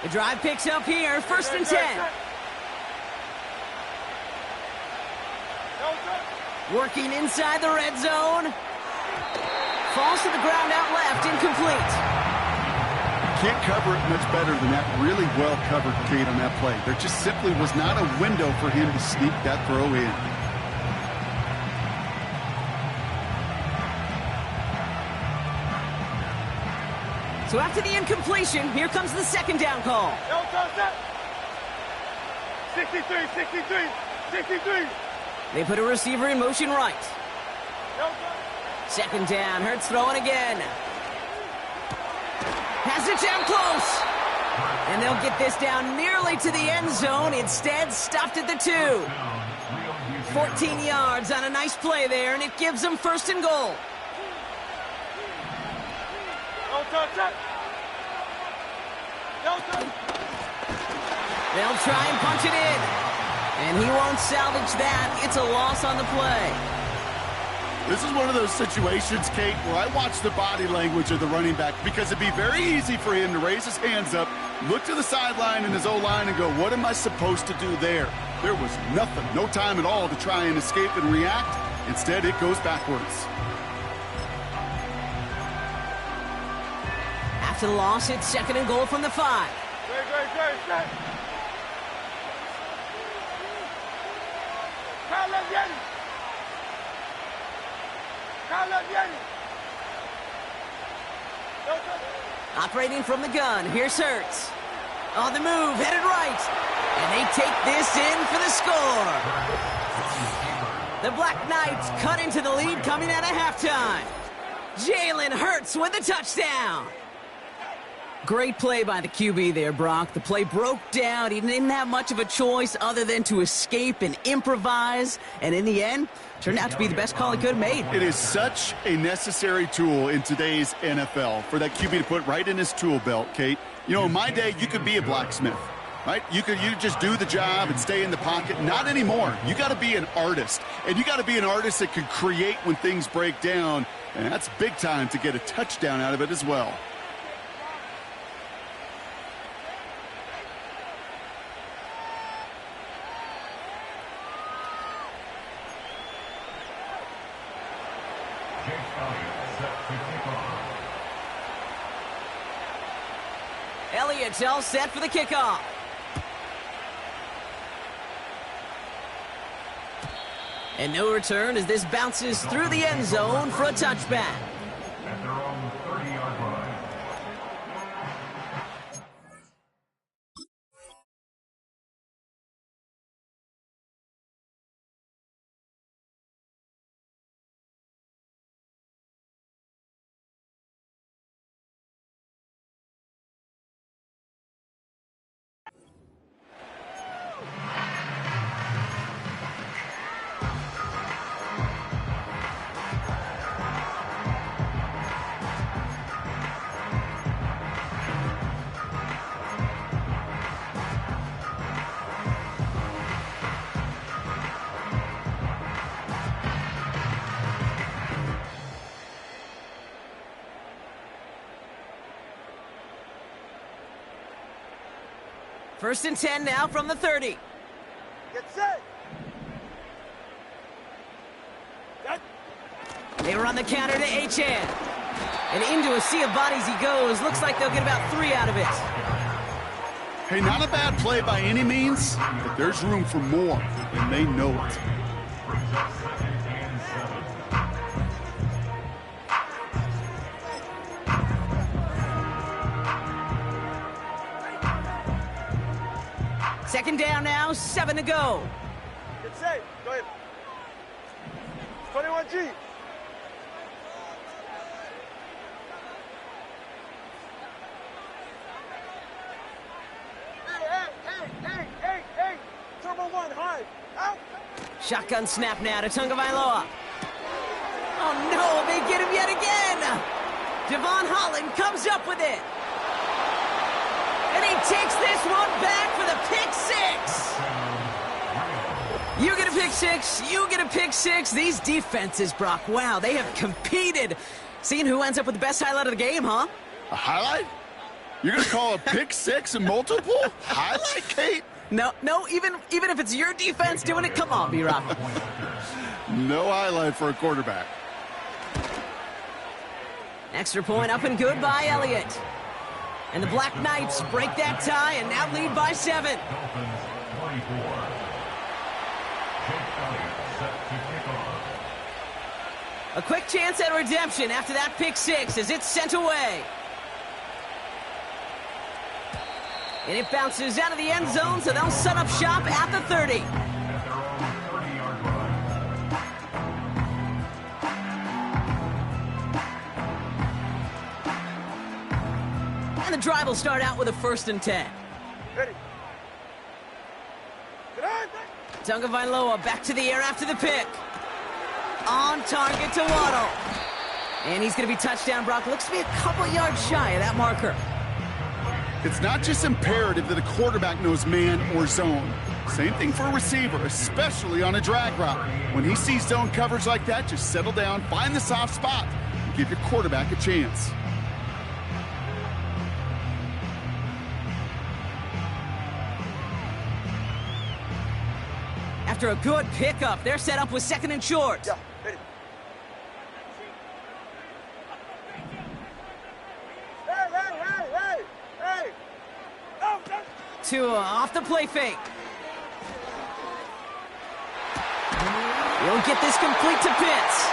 The drive picks up here, 1st and 10. Working inside the red zone. Falls to the ground out left, incomplete. Can't cover it much better than that. Really well covered, Kate, on that play. There just simply was not a window for him to sneak that throw in. So after the incompletion, here comes the 2nd down call. 63, 63, 63. They put a receiver in motion right. 2nd down, Hurts throwing again. Has it down close. And they'll get this down nearly to the end zone. Instead, stopped at the 2. 14 yards on a nice play there, and it gives them 1st and goal. They'll try and punch it in. And he won't salvage that. It's a loss on the play. This is one of those situations, Kate, where I watch the body language of the running back because it'd be very easy for him to raise his hands up, look to the sideline in his O-line and go, what am I supposed to do there? There was nothing, no time at all to try and escape and react. Instead, it goes backwards. After the loss, it's 2nd and goal from the 5. Great. Operating from the gun, here's Hurts. On the move, headed right. And they take this in for the score. The Black Knights cut into the lead coming out of halftime. Jalen Hurts with a touchdown. Great play by the QB there, Brock. The play broke down. He didn't have much of a choice other than to escape and improvise. And in the end, turned out to be the best call he could have made. It is such a necessary tool in today's NFL for that QB to put right in his tool belt, Kate. You know, in my day, you could be a blacksmith, right? You just do the job and stay in the pocket. Not anymore. You got to be an artist. And you got to be an artist that can create when things break down. And that's big time to get a touchdown out of it as well. Elliott's all set for the kickoff. And no return as this bounces through the end zone for a touchback. At their own 30-yard line. First and 10 now from the 30. Get set. They run the counter to Achane. And into a sea of bodies he goes. Looks like they'll get about 3 out of it. Hey, not a bad play by any means, but there's room for more, and they know it. Second down now, 7 to go. Get set. Go ahead. 21G. Hey. Turbo 1, high. Out. Shotgun snap now to Tagovailoa. Oh no, they get him yet again. Devon Holland comes up with it. he takes this one back for the pick six. You get a pick six, you get a pick six. These defenses, Brock, wow, they have competed. Seeing who ends up with the best highlight of the game, huh? A highlight? You're going to call a pick six and multiple? Highlight, Kate? No, even if it's your defense doing it, come on, B-Rock. No highlight for a quarterback. Extra point up and good by Elliott. And the Black Knights break that tie and now lead by 7. Dolphins 24. Jake Elliott set to kick off. A quick chance at redemption after that pick six as it's sent away. And it bounces out of the end zone, so they'll set up shop at the 30. At their own 30-yard line. And the drive will start out with a 1st and 10. Ready. Get on. Tagovailoa back to the air after the pick. On target to Waddle. And he's going to be touchdown, Brock. Looks to be a couple yards shy of that marker. It's not just imperative that a quarterback knows man or zone. Same thing for a receiver, especially on a drag route. When he sees zone coverage like that, just settle down, find the soft spot, and give your quarterback a chance. After a good pickup, they're set up with 2nd and short. Yeah, ready. Hey! Oh, no. Tua off the play fake. He'll get this complete to Pitts.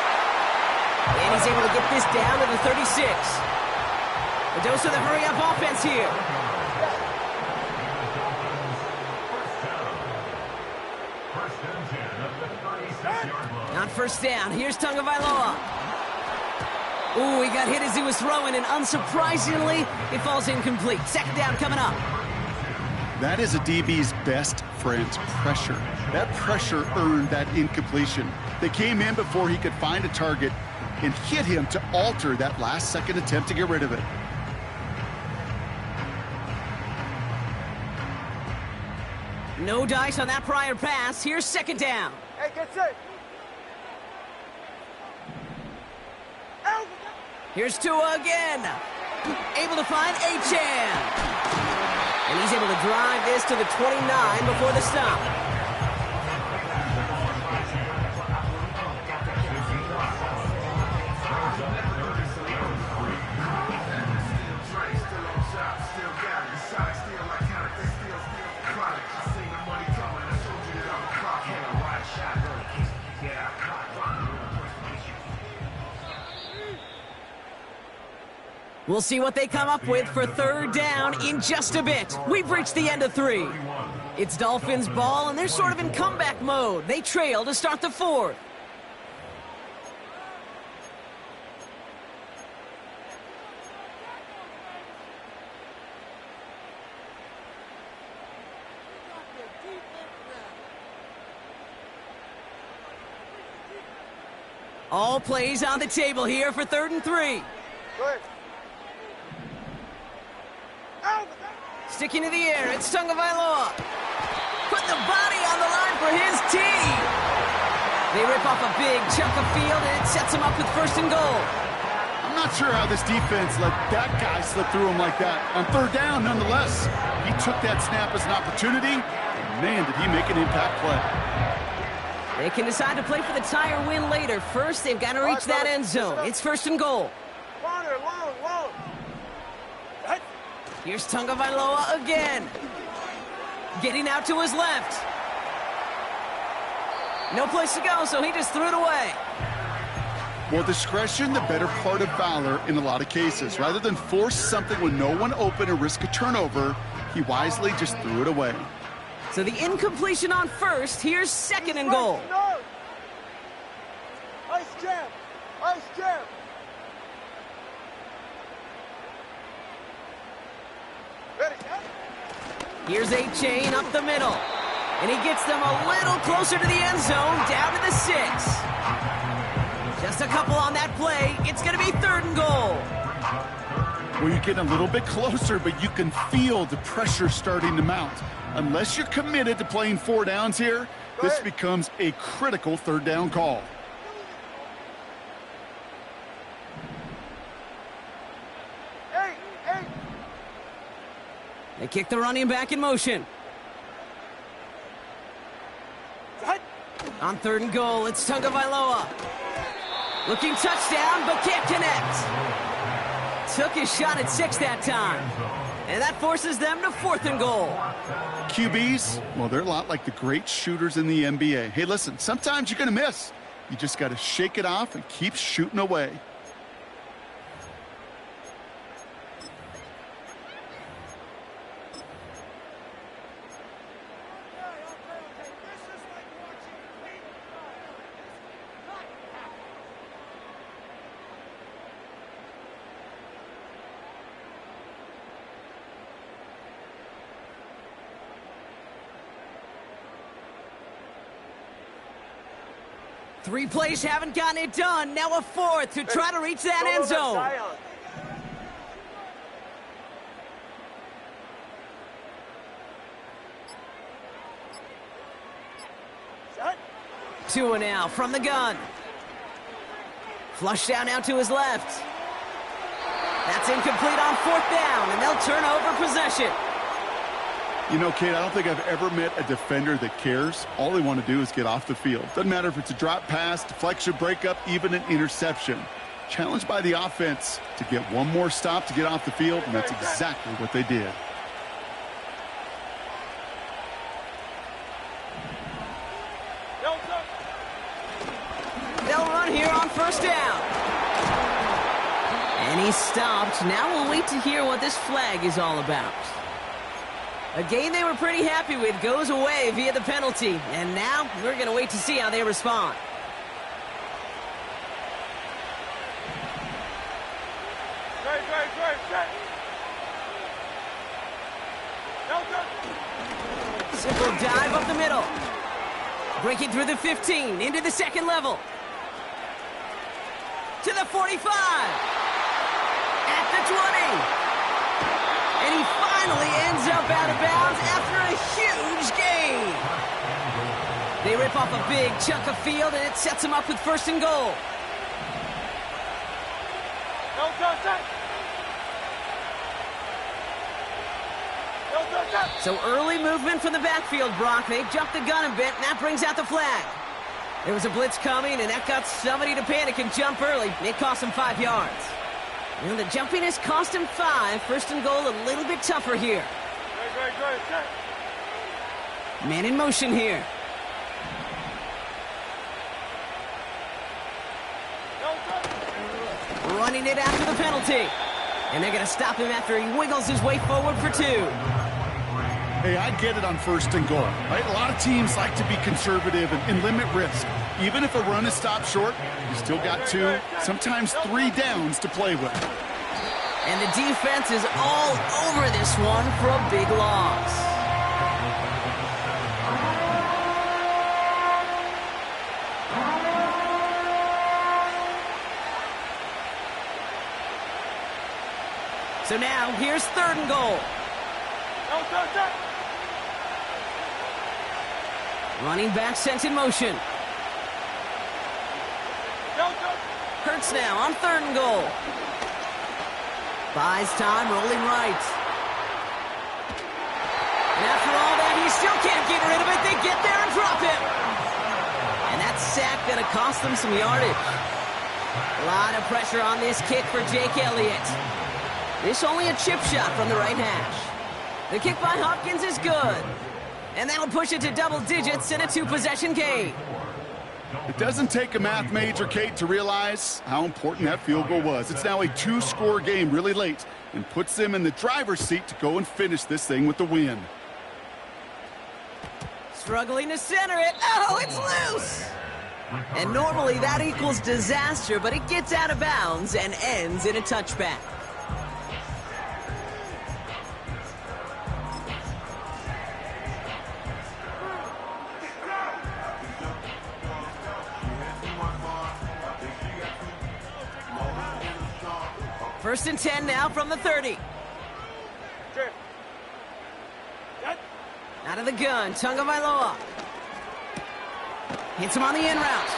And he's able to get this down to the 36. A dose of the hurry-up offense here. First and 10 at the 36-yard line. Not first down. Here's Tagovailoa. Ooh, he got hit as he was throwing, and unsurprisingly, it falls incomplete. 2nd down coming up. That is a DB's best friend, pressure. That pressure earned that incompletion. They came in before he could find a target and hit him to alter that last-second attempt to get rid of it. No dice on that prior pass. Here's 2nd down. Hey, get set. Out. Here's Tua again. Able to find Achane. And he's able to drive this to the 29 before the stop. We'll see what they come up with for 3rd down in just a bit. We've reached the end of 3. It's Dolphins ball, and they're sort of in comeback mode. They trail to start the 4th. All plays on the table here for 3rd and 3. Good. Out. Sticking to the air, it's Tagovailoa. Put the body on the line for his team. They rip off a big chunk of field, and it sets them up with 1st and goal. I'm not sure how this defense let that guy slip through him like that. On 3rd down, nonetheless, he took that snap as an opportunity, and man, did he make an impact play. They can decide to play for the tie or win later. First, they've got to reach that end zone. It's 1st and goal. Corner, long. Hey. Here's Tagovailoa again. Getting out to his left. No place to go, so he just threw it away. More discretion, the better part of valor in a lot of cases. Rather than force something with no one open and risk a turnover, he wisely just threw it away. So the incompletion on 1st, here's 2nd and goal. No. Ice jam. Ready. Here's Achane up the middle. And he gets them a little closer to the end zone, down to the 6. Just a couple on that play. It's going to be 3rd and goal. Well, you're getting a little bit closer, but you can feel the pressure starting to mount. Unless you're committed to playing 4 downs here, this becomes a critical 3rd down call. They kick the running back in motion. On 3rd and goal, it's Tagovailoa. Looking touchdown, but can't connect. Took his shot at 6 that time. And that forces them to 4th and goal. QBs, well, they're a lot like the great shooters in the NBA. Hey, listen, sometimes you're going to miss. You just got to shake it off and keep shooting away. Three plays haven't gotten it done. Now a 4th to try to reach that end zone. 2 now from the gun. Flush down out to his left. That's incomplete on 4th down, and they'll turn over possession. You know, Kate, I don't think I've ever met a defender that cares. All they want to do is get off the field. Doesn't matter if it's a drop pass, deflection, breakup, even an interception. Challenged by the offense to get one more stop to get off the field, and that's exactly what they did. They'll run here on 1st down. And he's stopped. Now we'll wait to hear what this flag is all about. A game they were pretty happy with goes away via the penalty. And now we're going to wait to see how they respond. Simple dive up the middle. Breaking through the 15 into the 2nd level. To the 45. At the 20. And he finally ends up out of bounds after a huge gain. They rip off a big chunk of field, and it sets them up with 1st and goal. So early movement from the backfield, Brock. They jumped the gun a bit, and that brings out the flag. There was a blitz coming, and that got somebody to panic and jump early. It cost them 5 yards. You know, the jumpiness cost him 5. 1st and goal a little bit tougher here. Man in motion here. Running it after the penalty. And they're going to stop him after he wiggles his way forward for 2. Hey, I get it on 1st and goal, right? A lot of teams like to be conservative and limit risk. Even if a run is stopped short, you still got 2, sometimes 3 downs to play with. And the defense is all over this one for a big loss. So now, here's 3rd and goal. Running back sent in motion. Hurts now on 3rd and goal. Buys time, rolling right. And after all that, he still can't get rid of it. They get there and drop him. And that sack gonna cost them some yardage. A lot of pressure on this kick for Jake Elliott. This only a chip shot from the right hash. The kick by Hopkins is good. And that'll push it to double digits in a 2-possession game. It doesn't take a math major, Kate, to realize how important that field goal was. It's now a 2-score game really late and puts them in the driver's seat to go and finish this thing with the win. Struggling to center it. Oh, it's loose! And normally that equals disaster, but it gets out of bounds and ends in a touchback. First and 10 now from the 30. Out of the gun, Tagovailoa. Hits him on the in route.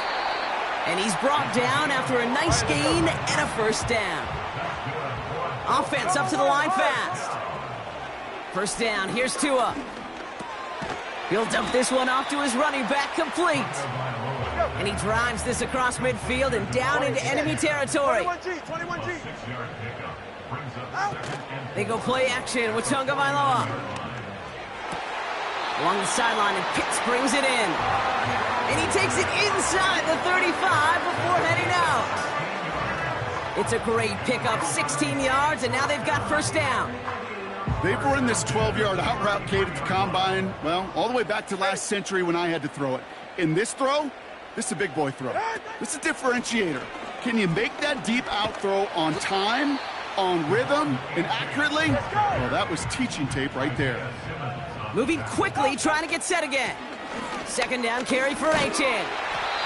And he's brought down after a nice gain and a first down. Offense up to the line fast. First down, here's Tua. He'll dump this one off to his running back, complete. And he drives this across midfield and down into enemy territory. 21G. They go play action with Tagovailoa. Along the sideline, and Pitts brings it in. And he takes it inside the 35 before heading out. It's a great pickup, 16 yards, and now they've got first down. They've run this 12-yard out route, Kate, at the combine, well, all the way back to last century when I had to throw it. In this throw, this is a big boy throw. This is a differentiator. Can you make that deep out throw on time, on rhythm, and accurately? Well, that was teaching tape right there. Moving quickly, trying to get set again. Second down carry for Achane.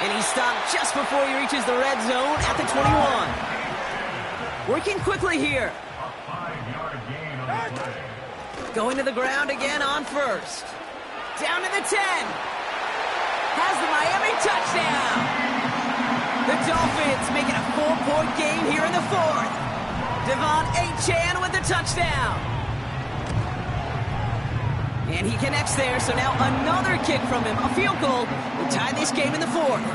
And he's stopped just before he reaches the red zone at the 21. Working quickly here. A 5-yard gain on the play. Going to the ground again on first. Down to the 10. Has the Miami touchdown. The Dolphins making a 4-point game here in the fourth. Devon Achane with the touchdown. And he connects there, so now another kick from him. A field goal will tie this game in the fourth.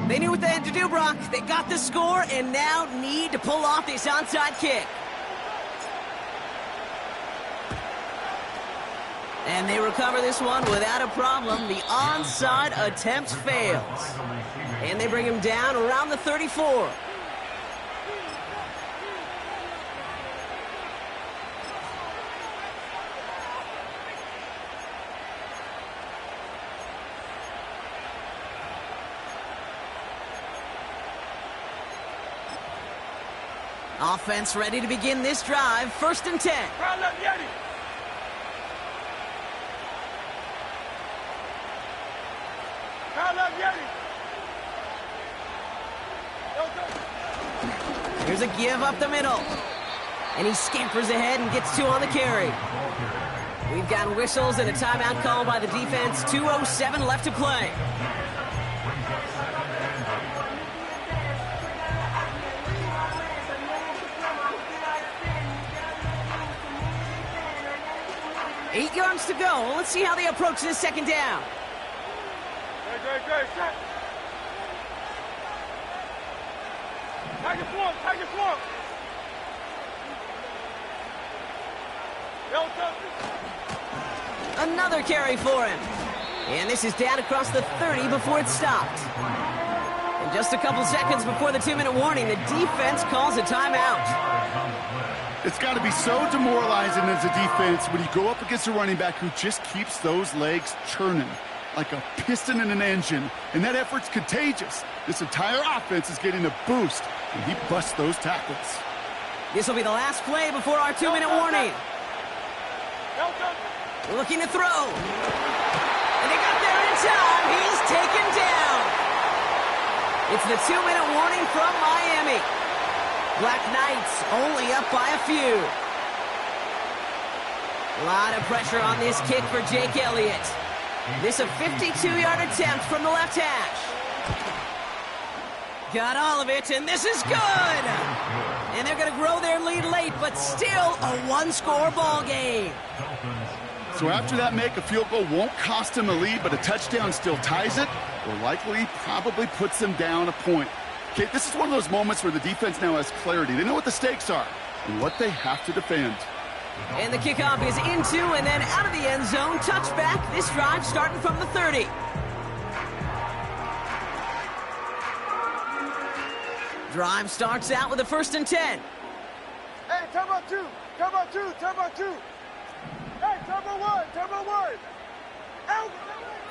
They knew what they had to do, Brock. They got the score and now need to pull off this onside kick. And they recover this one without a problem. The onside attempt fails. And they bring him down around the 34. Offense ready to begin this drive. First and 10. Here's a give up the middle. And he scampers ahead and gets 2 on the carry. We've got whistles and a timeout called by the defense. 2:07 left to play. Eight yards to go. Let's see how they approach this second down. Great. Target form. Another carry for him. And this is down across the 30 before it stopped. And just a couple seconds before the 2-minute warning, the defense calls a timeout. It's got to be so demoralizing as a defense when you go up against a running back who just keeps those legs churning like a piston in an engine, and that effort's contagious. This entire offense is getting a boost, and he busts those tackles. This will be the last play before our 2-minute warning. Looking to throw. And they got there in time. He's taken down. It's the 2-minute warning from Miami. Black Knights only up by a few. A lot of pressure on this kick for Jake Elliott. This a 52-yard attempt from the left hash. Got all of it, and this is good. And they're going to grow their lead late, but still a one-score ball game. So after that make, a field goal won't cost him a lead, but a touchdown still ties it, or likely probably puts them down a point. Okay, this is one of those moments where the defense now has clarity. They know what the stakes are and what they have to defend. And the kickoff is into and then out of the end zone. Touchback. This drive starting from the 30. Drive starts out with a 1st and 10. Hey, turbo 2. Hey, turbo 1. Out.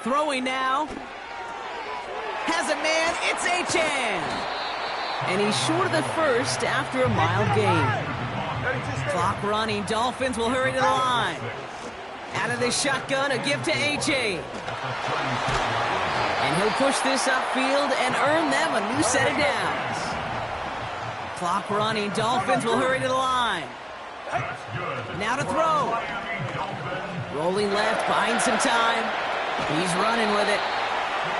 Throwing now. Has a man. It's Achane. And he's short of the first after a mild gain. Clock running. Dolphins will hurry to the line. Out of the shotgun, a give to H.A. And he'll push this upfield and earn them a new set of downs. Clock running. Dolphins will hurry to the line. Now to throw. Rolling left, buying some time. He's running with it.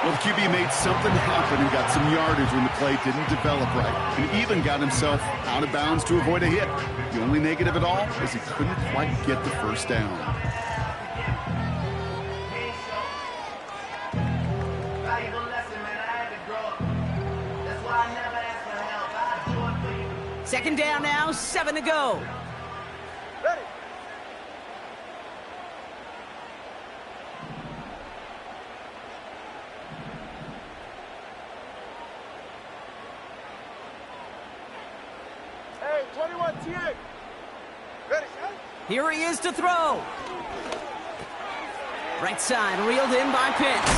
Well, the QB made something happen and got some yardage when the play didn't develop right, and even got himself out of bounds to avoid a hit. The only negative at all is he couldn't quite get the first down. Second down now, 7 to go. Ready. Hey, 21 TA. Ready, set. Here he is to throw. Right side, reeled in by Pitts.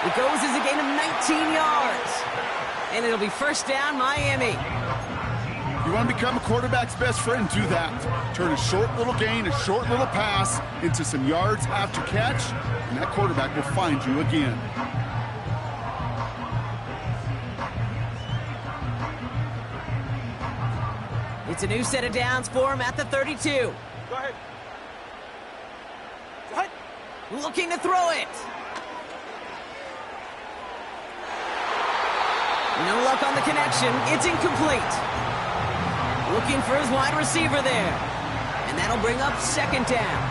It goes as a gain of 19 yards. And it'll be first down, Miami. You want to become a quarterback's best friend, do that. Turn a short little gain, a short little pass into some yards after catch, and that quarterback will find you again. It's a new set of downs for him at the 32. Go ahead. What? Looking to throw it. No luck on the connection. It's incomplete. Looking for his wide receiver there. And that'll bring up second down.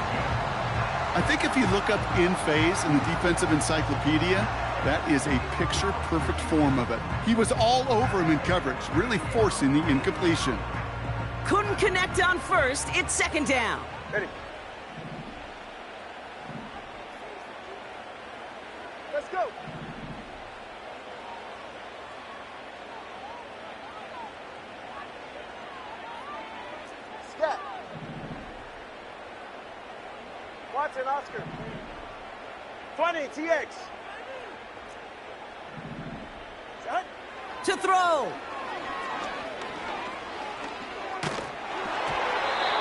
I think if you look up in phase in the defensive encyclopedia, that is a picture-perfect form of it. He was all over him in coverage, really forcing the incompletion. Couldn't connect on first. It's second down. Ready. Let's go. Scat. Watson, Oscar. 20, TX. Set. To throw.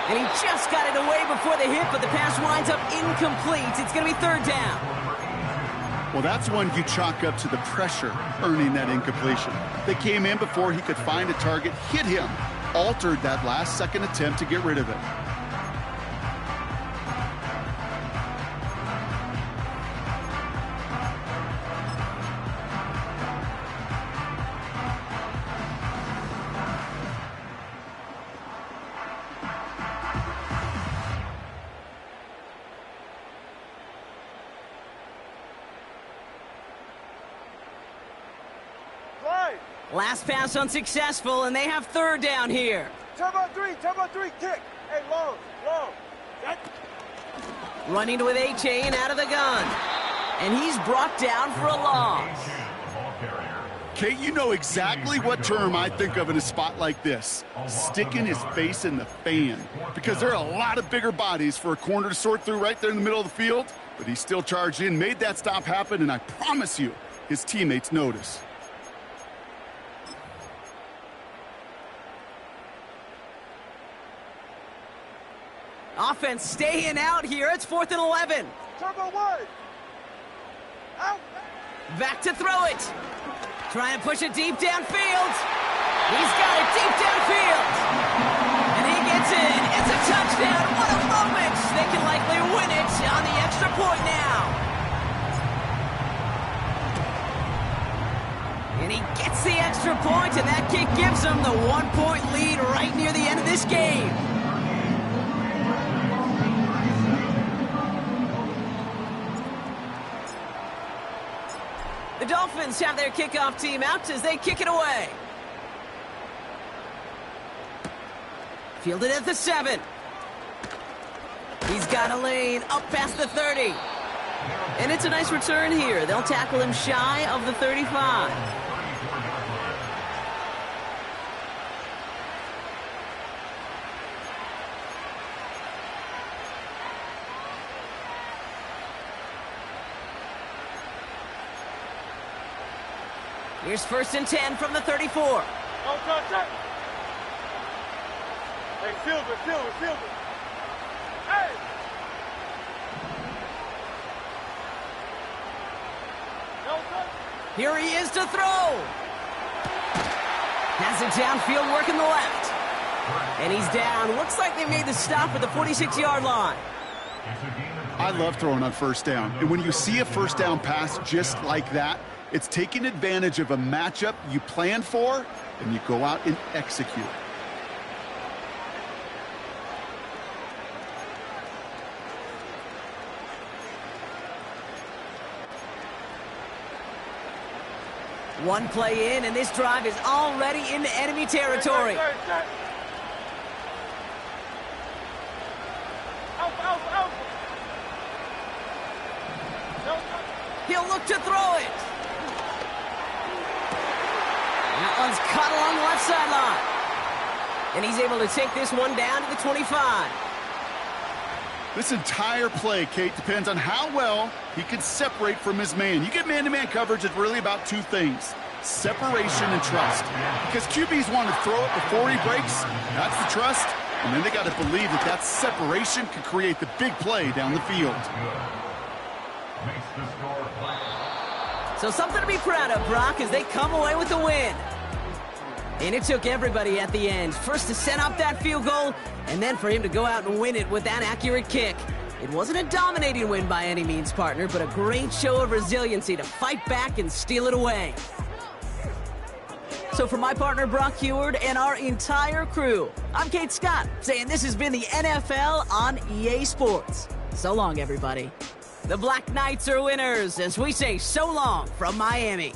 And he just got it away before the hit, but the pass winds up incomplete. It's going to be third down. Well, that's one you chalk up to the pressure earning that incompletion. They came in before he could find a target, hit him, altered that last-second attempt to get rid of it. Last pass unsuccessful, and they have third down here. Turbo 3, kick. Hey, long. Set. Running with H.A. and out of the gun. And he's brought down for a loss. Kate, you know exactly what term I think of in a spot like this. Sticking his face in the fan. Because there are a lot of bigger bodies for a corner to sort through right there in the middle of the field. But he still charged in, made that stop happen, and I promise you, his teammates notice. Offense staying out here. It's 4th and 11. Turbo 1. Out. Back to throw it. Trying to push it deep downfield. He's got it deep downfield. And he gets in. It's a touchdown. What a moment. They can likely win it on the extra point now. And he gets the extra point, and that kick gives him the 1-point lead right near the end of this game. The Dolphins have their kickoff team out as they kick it away. Fielded at the 7. He's got a lane up past the 30. And it's a nice return here. They'll tackle him shy of the 35. Here's 1st and 10 from the 34. No touch. Hey, field it. Hey! No touch. Here he is to throw. Has it downfield, working the left. And he's down. Looks like they made the stop at the 46-yard line. I love throwing on 1st down. And when you see a 1st down pass just like that, it's taking advantage of a matchup you plan for, and you go out and execute. One play in, and this drive is already into enemy territory. He'll look to throw it. That one's caught along the left sideline. And he's able to take this one down to the 25. This entire play, Kate, depends on how well he can separate from his man. You get man-to-man coverage, it's really about two things: separation and trust. Because QBs want to throw it before he breaks. That's the trust. And then they got to believe that that separation can create the big play down the field. So something to be proud of, Brock, as they come away with the win. And it took everybody at the end. First to set up that field goal, and then for him to go out and win it with that accurate kick. It wasn't a dominating win by any means, partner, but a great show of resiliency to fight back and steal it away. So for my partner, Brock Huard, and our entire crew, I'm Kate Scott, saying this has been the NFL on EA Sports. So long, everybody. The Black Knights are winners, as we say so long from Miami.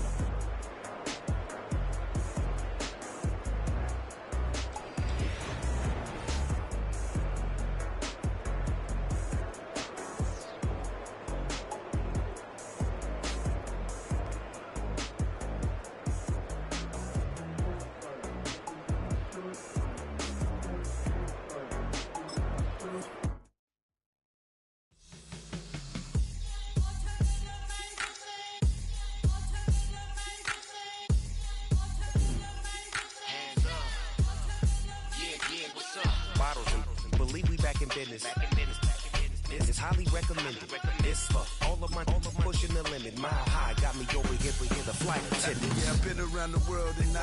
This is highly recommended. It's for all of my pushing the limit. Mile high got me over here for the flight attendant. Yeah, I've been around the world and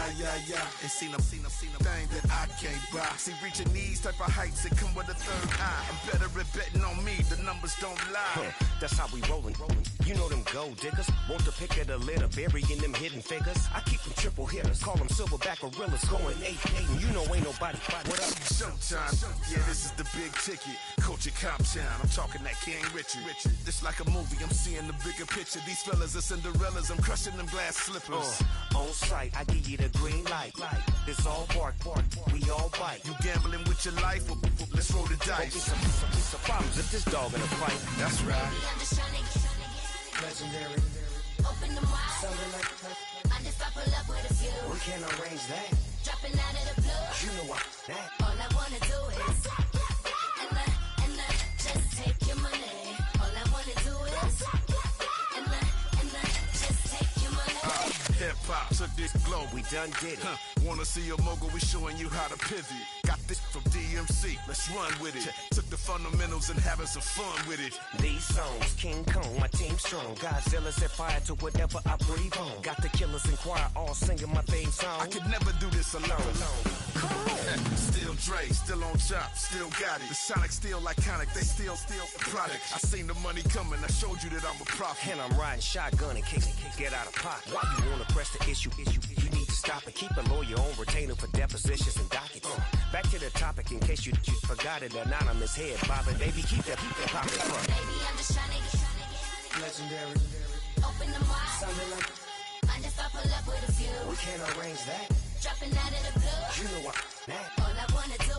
and seen them thing that I can't buy. See, reaching these type of heights, it come with a third eye. I'm better at betting on me, the numbers don't lie. That's how we rollin'. You know them gold diggers, want to pick of the litter, burying them hidden figures. I keep them triple hitters, call them silverback gorillas, going 8-8, and you know ain't nobody. What up? Sometimes, yeah, this is the big ticket. Coach at Comptown, I'm talking that King Richard. This like a movie, I'm seeing the bigger picture. These fellas are Cinderellas, I'm crushing them glass slippers. On sight, I give you the green light. This all bark, we all bite. You gambling with your life? Let's roll the dice. Some problems if this dog in a fight. That's right. Legendary. Open them wide. Something like I just pull up with a few. we can't arrange that. Dropping out of the blue. You know what? That. All I wanna do is and just take your money. All I wanna do is and just take your money. Hip hop took this globe. We done did it. Wanna see a mogul? We showing you how to pivot. Got this from DMC. Let's run with it. Took the fundamentals and having some fun with it. These songs, King Kong, my team strong. Godzilla set fire to whatever I breathe on. Got the killers in choir all singing my theme song. I could never do this alone. Come on. Still Dre, still on top, still got it. The Sonic still iconic, they still the product. I seen the money coming, I showed you that I'm a prophet. And I'm riding shotgun in case get out of pocket. Why you wanna press the issue? You need to stop and keep a lawyer on retainer for depositions and dockets. Back to the topic in case you forgot it. Anonymous head bobbing, baby, keep that popping front. Baby, I'm just trying to get Legendary. open them wide. Something like I just pull up with a few. we can't arrange that. Dropping out of the blue. You know what? That. All I wanna do